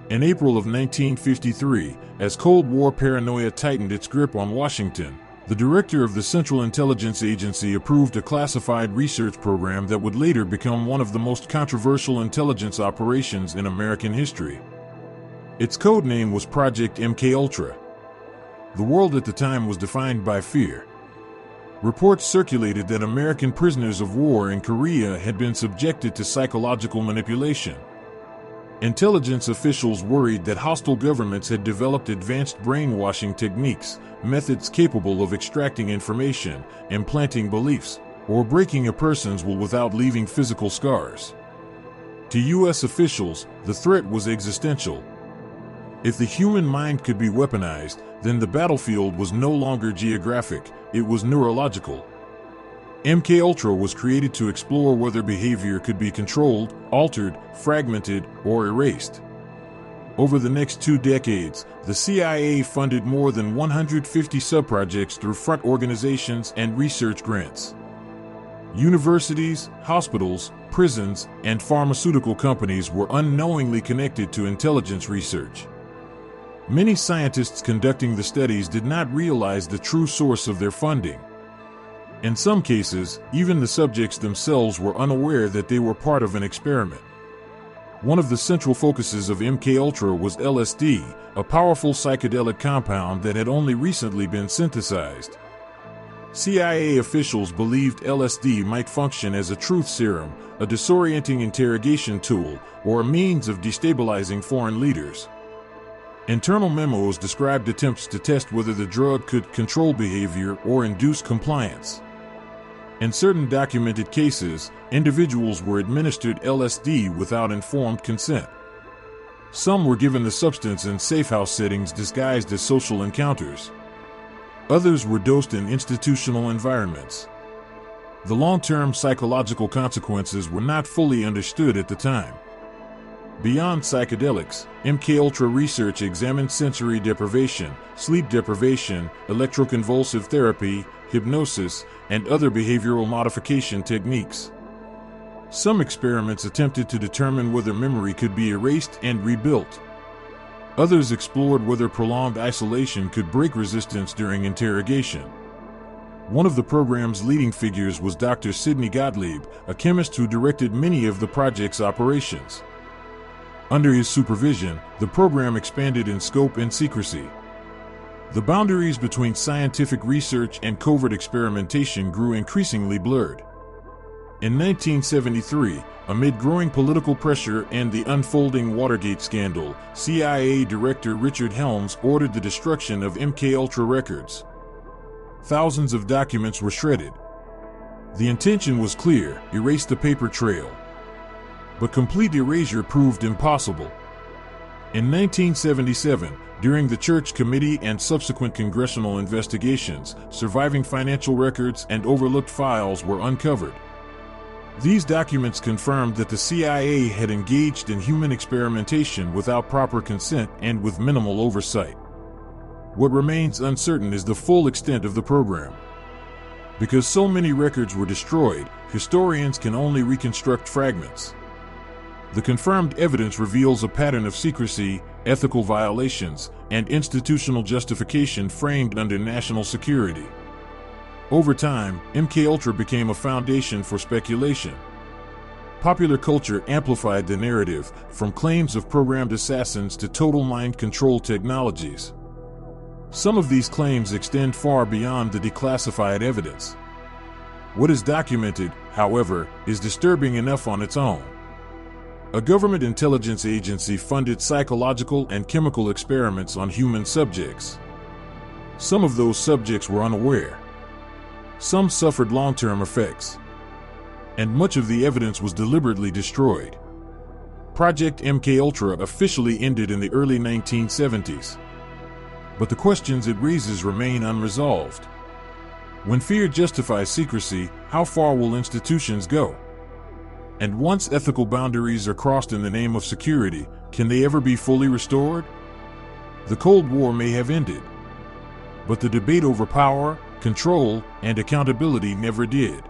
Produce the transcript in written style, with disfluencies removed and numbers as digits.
In April of 1953, as Cold War paranoia tightened its grip on Washington, the director of the Central Intelligence Agency approved a classified research program that would later become one of the most controversial intelligence operations in American history. Its code name was Project MKUltra. The world at the time was defined by fear. Reports circulated that American prisoners of war in Korea had been subjected to psychological manipulation. Intelligence officials worried that hostile governments had developed advanced brainwashing techniques, methods capable of extracting information, implanting beliefs, or breaking a person's will without leaving physical scars. To U.S. officials, the threat was existential. If the human mind could be weaponized, then the battlefield was no longer geographic, it was neurological. MKUltra was created to explore whether behavior could be controlled, altered, fragmented, or erased. Over the next 2 decades, the CIA funded more than 150 subprojects through front organizations and research grants. Universities, hospitals, prisons, and pharmaceutical companies were unknowingly connected to intelligence research. Many scientists conducting the studies did not realize the true source of their funding. In some cases, even the subjects themselves were unaware that they were part of an experiment. One of the central focuses of MKUltra was LSD, a powerful psychedelic compound that had only recently been synthesized. CIA officials believed LSD might function as a truth serum, a disorienting interrogation tool, or a means of destabilizing foreign leaders. Internal memos described attempts to test whether the drug could control behavior or induce compliance. In certain documented cases, individuals were administered LSD without informed consent. Some were given the substance in safehouse settings disguised as social encounters. Others were dosed in institutional environments. The long-term psychological consequences were not fully understood at the time. Beyond psychedelics, MKUltra research examined sensory deprivation, sleep deprivation, electroconvulsive therapy, hypnosis, and other behavioral modification techniques. Some experiments attempted to determine whether memory could be erased and rebuilt. Others explored whether prolonged isolation could break resistance during interrogation. One of the program's leading figures was Dr. Sidney Gottlieb, a chemist who directed many of the project's operations. Under his supervision, the program expanded in scope and secrecy. The boundaries between scientific research and covert experimentation grew increasingly blurred. In 1973, amid growing political pressure and the unfolding Watergate scandal, CIA Director Richard Helms ordered the destruction of MKUltra records. Thousands of documents were shredded. The intention was clear: erase the paper trail. But complete erasure proved impossible. In 1977, during the Church Committee and subsequent congressional investigations, surviving financial records and overlooked files were uncovered. These documents confirmed that the CIA had engaged in human experimentation without proper consent and with minimal oversight. What remains uncertain is the full extent of the program. Because so many records were destroyed, historians can only reconstruct fragments. The confirmed evidence reveals a pattern of secrecy, ethical violations, and institutional justification framed under national security. Over time, MKUltra became a foundation for speculation. Popular culture amplified the narrative, from claims of programmed assassins to total mind control technologies. Some of these claims extend far beyond the declassified evidence. What is documented, however, is disturbing enough on its own. A government intelligence agency funded psychological and chemical experiments on human subjects. Some of those subjects were unaware. Some suffered long-term effects. And much of the evidence was deliberately destroyed. Project MKUltra officially ended in the early 1970s. But the questions it raises remain unresolved. When fear justifies secrecy, how far will institutions go? And once ethical boundaries are crossed in the name of security, can they ever be fully restored? The Cold War may have ended, but the debate over power, control, and accountability never did.